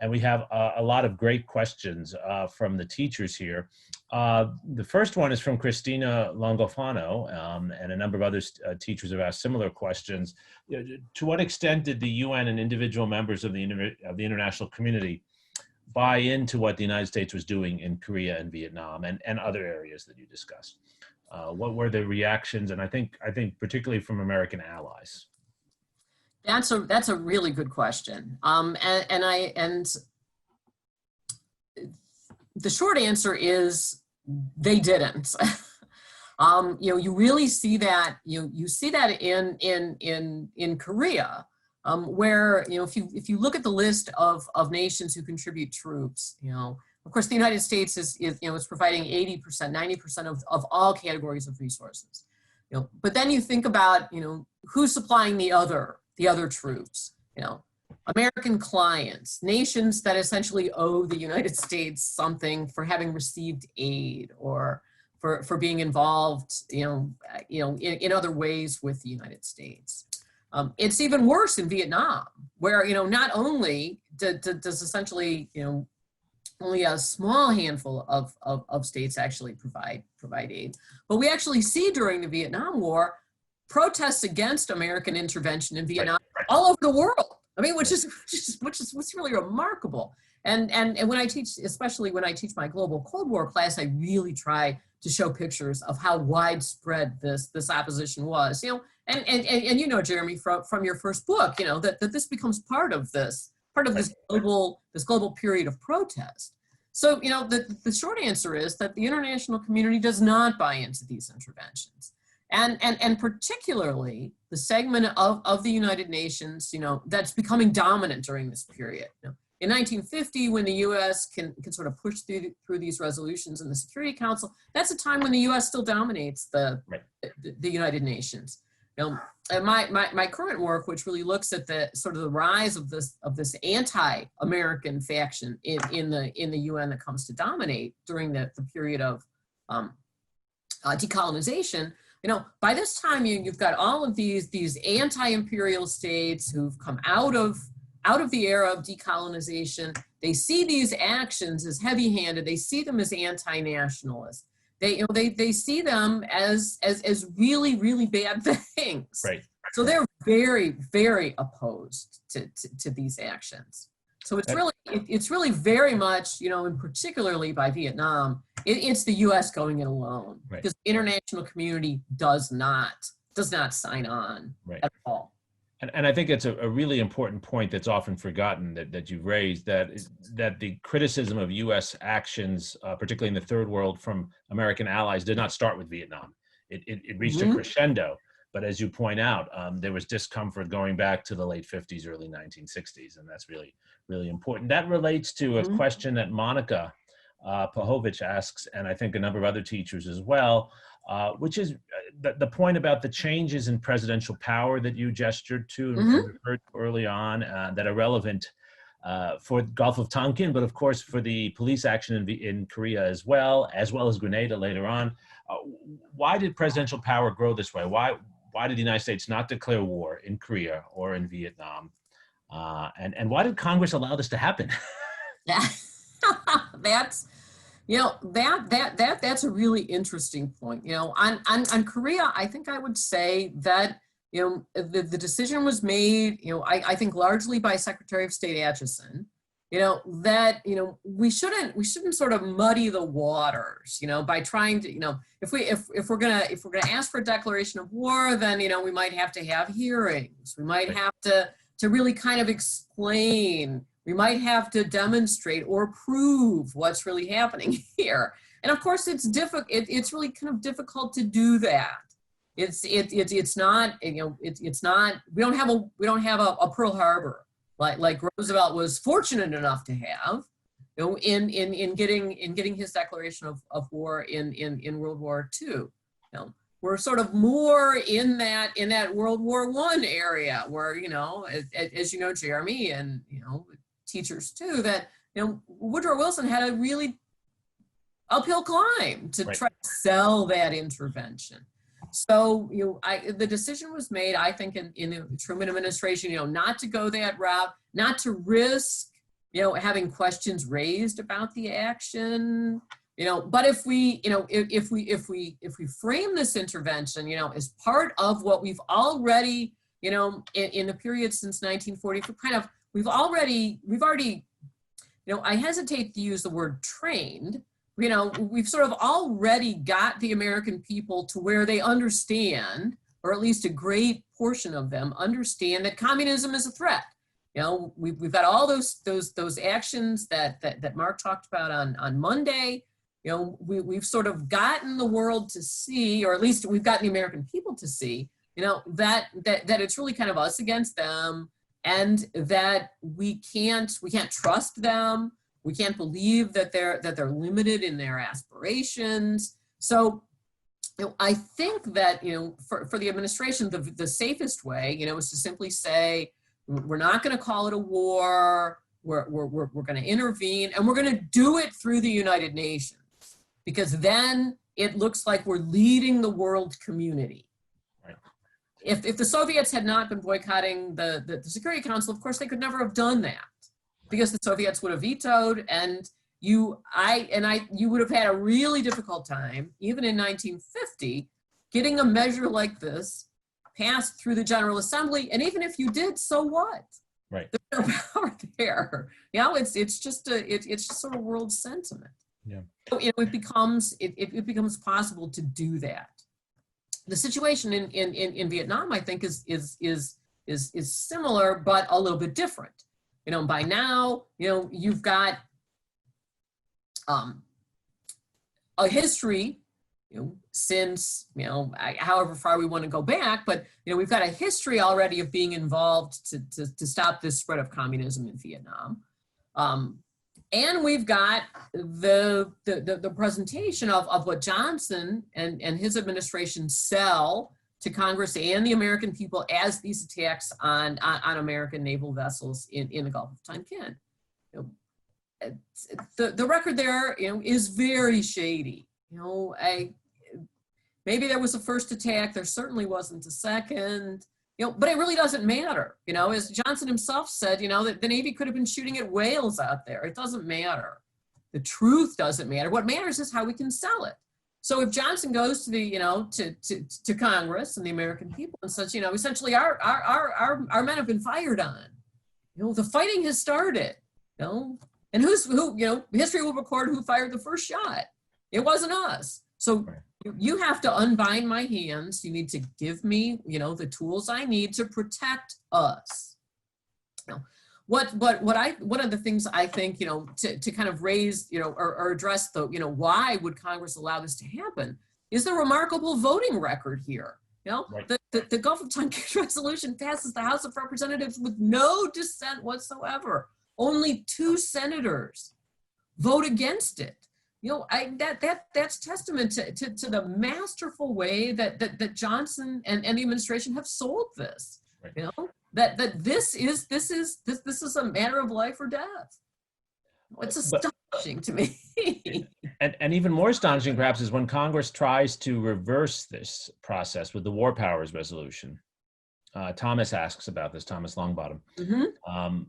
and we have a lot of great questions from the teachers here. The first one is from Christina Longofano, and a number of other teachers have asked similar questions. To what extent did the UN and individual members of the international community buy into what the United States was doing in Korea and Vietnam and other areas that you discussed? What were the reactions, and I think particularly from American allies? That's a really good question, and the short answer is they didn't. You really see that you see that in Korea, where if you look at the list of nations who contribute troops, of course the United States is providing 80%, 90% of all categories of resources. But then you think about who's supplying the other troops. American clients, nations that essentially owe the United States something for having received aid or for being involved, in other ways with the United States. It's even worse in Vietnam, where not only does essentially only a small handful of states actually provide aid, but we actually see during the Vietnam War protests against American intervention in Vietnam all over the world. I mean, which is really remarkable. And when I teach, especially when I teach my global Cold War class, I really try to show pictures of how widespread this opposition was. And Jeremy, from your first book, that this becomes part of this global period of protest. So the short answer is that the international community does not buy into these interventions. And particularly the segment of the United Nations, that's becoming dominant during this period. In 1950, when the U.S. can sort of push through these resolutions in the Security Council, that's a time when the U.S. still dominates the United Nations. And my current work, which really looks at the sort of the rise of this anti-American faction in the UN that comes to dominate during the period of decolonization. By this time, you've got all of these anti-imperial states who've come out of the era of decolonization. They see these actions as heavy-handed. They see them as anti-nationalist. They see them as really, really bad things. Right. So they're very, very opposed to these actions. So it's really very much, and particularly by Vietnam, it's the U.S. going it alone, because the international community does not sign on at all. And I think it's a really important point that's often forgotten that you've raised, that the criticism of U.S. actions, particularly in the third world from American allies, did not start with Vietnam. It reached a crescendo. But as you point out, there was discomfort going back to the late 50s, early 1960s, and that's really, really important. That relates to a question that Monica Pahovich asks, and I think a number of other teachers as well, which is the point about the changes in presidential power that you gestured to and referred to early on, that are relevant for Gulf of Tonkin, but of course for the police action in Korea as well as Grenada later on. Why did presidential power grow this way? Why did the United States not declare war in Korea or in Vietnam? And why did Congress allow this to happen? Yeah, that's a really interesting point. On Korea, I think I would say that the decision was made, I think largely by Secretary of State Acheson. That we shouldn't sort of muddy the waters, by trying to, if we're gonna ask for a declaration of war, then we might have to have hearings. We might have to really kind of explain. We might have to demonstrate or prove what's really happening here. And of course, it's difficult. It's really kind of difficult to do that. It's not. It's not. We don't have a Pearl Harbor like Roosevelt was fortunate enough to have, in getting his declaration of war in World War II. We're sort of more in that World War I area where, as you know, Jeremy, and teachers too, that Woodrow Wilson had a really uphill climb to try to sell that intervention. So the decision was made, I think, in the Truman administration, not to go that route, not to risk having questions raised about the action, but if we, if we frame this intervention, as part of what we've already, in the period since 1940, we've already, I hesitate to use the word trained, we've sort of already got the American people to where they understand, or at least a great portion of them understand, that communism is a threat. We've got all those actions that Mark talked about on Monday. We've sort of gotten the world to see, or at least we've gotten the American people to see, that it's really kind of us against them, and that we can't trust them. We can't believe that they're limited in their aspirations. So, I think that, for the administration, the safest way, is to simply say, we're not going to call it a war. We're going to intervene, and we're going to do it through the United Nations, because then it looks like we're leading the world community. Right. If the Soviets had not been boycotting the Security Council, of course, they could never have done that, because the Soviets would have vetoed, and you would have had a really difficult time, even in 1950, getting a measure like this passed through the General Assembly. And even if you did, so what? Right. There's no power there. It's just sort of world sentiment. Yeah. So, it becomes possible to do that. The situation in Vietnam, I think, is similar, but a little bit different. By now, you've got a history, since, however far we want to go back, but, we've got a history already of being involved to stop this spread of communism in Vietnam. And we've got the presentation of what Johnson and his administration sell to Congress and the American people as these attacks on American naval vessels in the Gulf of Tonkin. The record there, is very shady. Maybe there was a first attack. There certainly wasn't a second. But it really doesn't matter. As Johnson himself said, that the Navy could have been shooting at whales out there. It doesn't matter. The truth doesn't matter. What matters is how we can sell it. So if Johnson goes to the, to Congress and the American people and such, essentially our men have been fired on. The fighting has started. And history will record who fired the first shot. It wasn't us. So you have to unbind my hands. You need to give me, the tools I need to protect us. One of the things I think, to kind of raise, or address the, why would Congress allow this to happen, is the remarkable voting record here. Right. The Gulf of Tonkin resolution passes the House of Representatives with no dissent whatsoever. Only 2 senators vote against it. That's testament to the masterful way that Johnson and the administration have sold this. Right. That this is a matter of life or death. It's astonishing to me. And even more astonishing, perhaps, is when Congress tries to reverse this process with the War Powers Resolution. Thomas asks about this, Thomas Longbottom. Mm-hmm.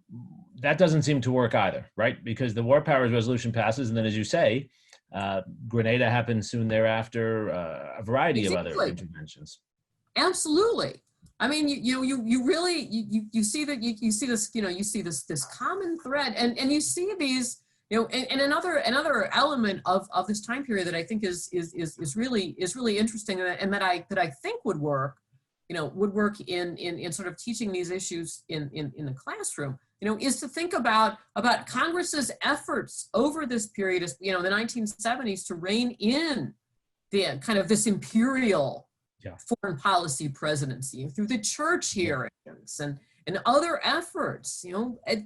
That doesn't seem to work either, right? Because the War Powers Resolution passes, and then, as you say, Grenada happens soon therever, a variety of other interventions. Absolutely. I mean, you really see that you see this, you see this common thread, and you see these, and another element of this time period that I think is really interesting, and that I think would work, would work in sort of teaching these issues in the classroom, is to think about Congress's efforts over this period, the 1970s, to rein in the kind of this imperial foreign policy presidency through the church hearings and other efforts. It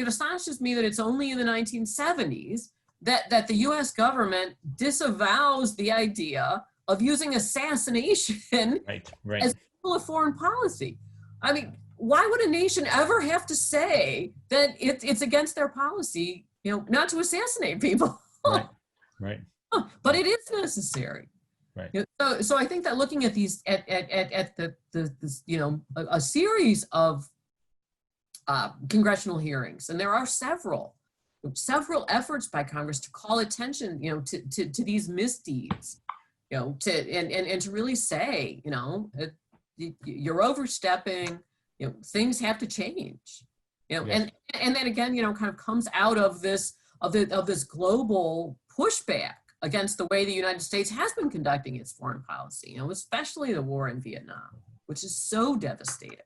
astonishes me that it's only in the 1970s that the U.S. government disavows the idea of using assassination as a tool of foreign policy. I mean, why would a nation ever have to say that it's against their policy, not to assassinate people? Right. But it is necessary. Right. So I think that looking at these, a series of congressional hearings, and there are several efforts by Congress to call attention, to these misdeeds, and to really say, you're overstepping, things have to change, Yes. and then again, kind of comes out of this global pushback against the way the United States has been conducting its foreign policy, especially the war in Vietnam, which is so devastating.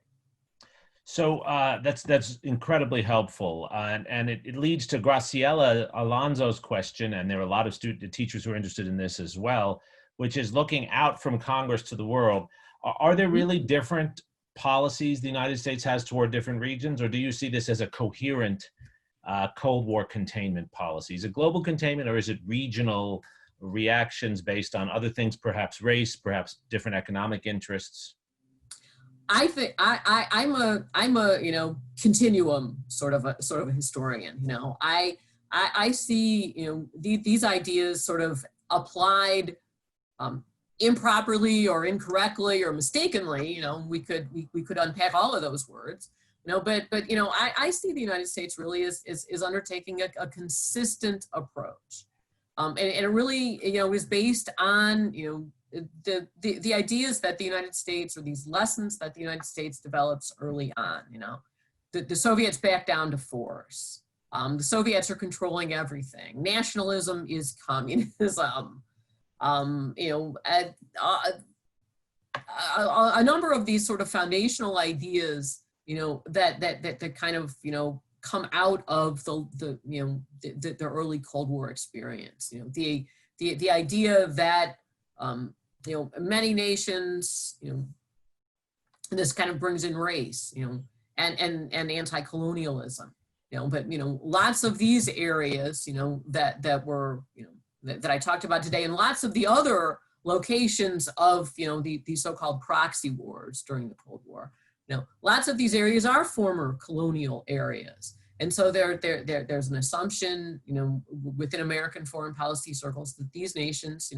So that's incredibly helpful, and it leads to Graciela Alonso's question, and there are a lot of teachers who are interested in this as well, which is looking out from Congress to the world. Are there really different policies the United States has toward different regions, or do you see this as a coherent Cold War containment policy? Is it global containment, or is it regional reactions based on other things, perhaps race, perhaps different economic interests? I think I'm a continuum sort of a historian. I see these ideas sort of applied improperly or incorrectly or mistakenly. We could unpack all of those words. But I see the United States really is undertaking a consistent approach, and it really is based on the ideas that the United States, or these lessons that the United States develops early on. The Soviets back down to force. The Soviets are controlling everything. Nationalism is communism. A number of these sort of foundational ideas, that kind of come out of the early Cold War experience. The idea that many nations, and this kind of brings in race, and anti-colonialism, but lots of these areas, that I talked about today, and lots of the other locations of the so-called proxy wars during the Cold War. Lots of these areas are former colonial areas. And so there's an assumption, within American foreign policy circles, that these nations,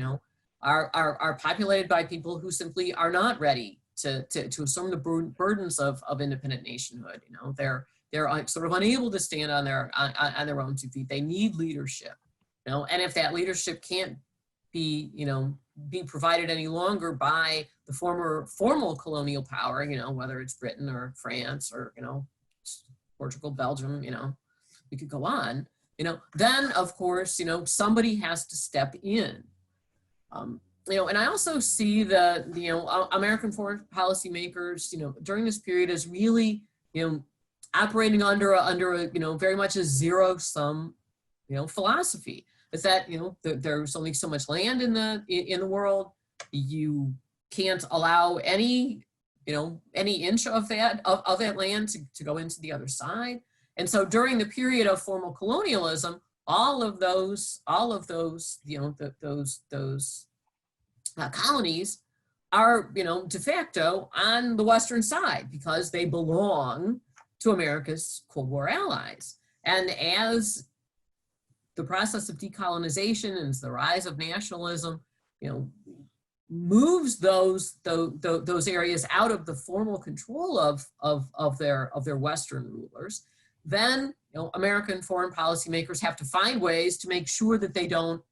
are populated by people who simply are not ready to assume the burdens of independent nationhood. They're sort of unable to stand on their own 2 feet. They need leadership, and if that leadership can't be provided any longer by the formal colonial power, whether it's Britain or France or Portugal, Belgium, we could go on, then of course, somebody has to step in. And I also see the American foreign policy makers, during this period as really, operating under a very much a zero-sum, philosophy. Is that, there's only so much land in the world. You can't allow any inch of that land to go into the other side. And so during the period of formal colonialism, all of those colonies are, de facto on the Western side because they belong to America's Cold War allies. And as the process of decolonization and the rise of nationalism, moves those areas out of the formal control of their Western rulers, then American foreign policymakers have to find ways to make sure that they don't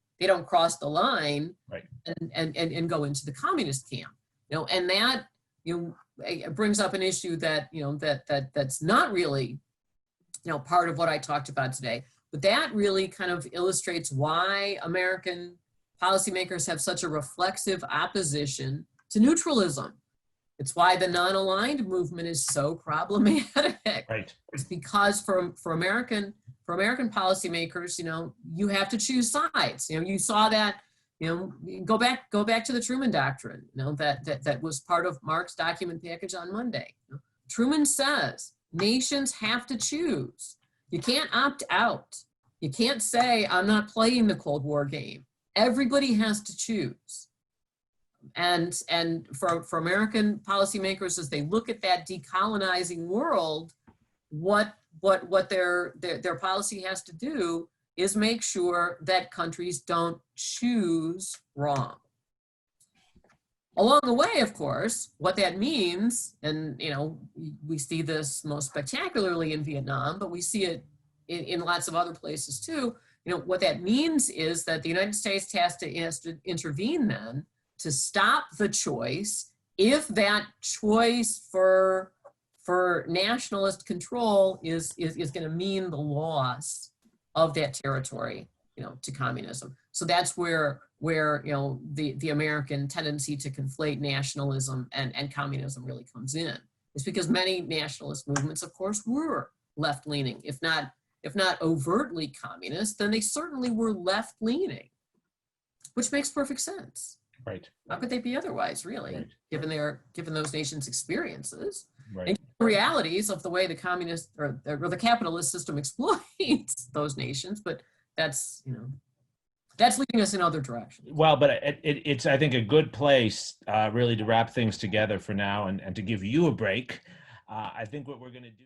cross the line, right, and go into the communist camp. And that it brings up an issue that that's not really part of what I talked about today, but that really kind of illustrates why American policymakers have such a reflexive opposition to neutralism. It's why the non-aligned movement is so problematic. Right. It's because for American policymakers, you have to choose sides. You saw that. Go back to the Truman Doctrine. That was part of Mark's document package on Monday. Truman says nations have to choose. You can't opt out. You can't say I'm not playing the Cold War game. Everybody has to choose. And for American policymakers, as they look at that decolonizing world, what their policy has to do is make sure that countries don't choose wrong. Along the way, of course, what that means, and we see this most spectacularly in Vietnam, but we see it in lots of other places too. What that means is that the United States has to intervene then to stop the choice if that choice for nationalist control is going to mean the loss of that territory, to communism. So that's where the American tendency to conflate nationalism and communism really comes in. It's because many nationalist movements, of course, were left-leaning, if not overtly communist, then they certainly were left-leaning, which makes perfect sense. Right. How could they be otherwise, really, Right. given those nations' experiences Right. and the realities of the way the communist or the capitalist system exploits those nations? But that's leading us in other directions. Well, but it's, I think, a good place really to wrap things together for now and to give you a break. I think what we're going to do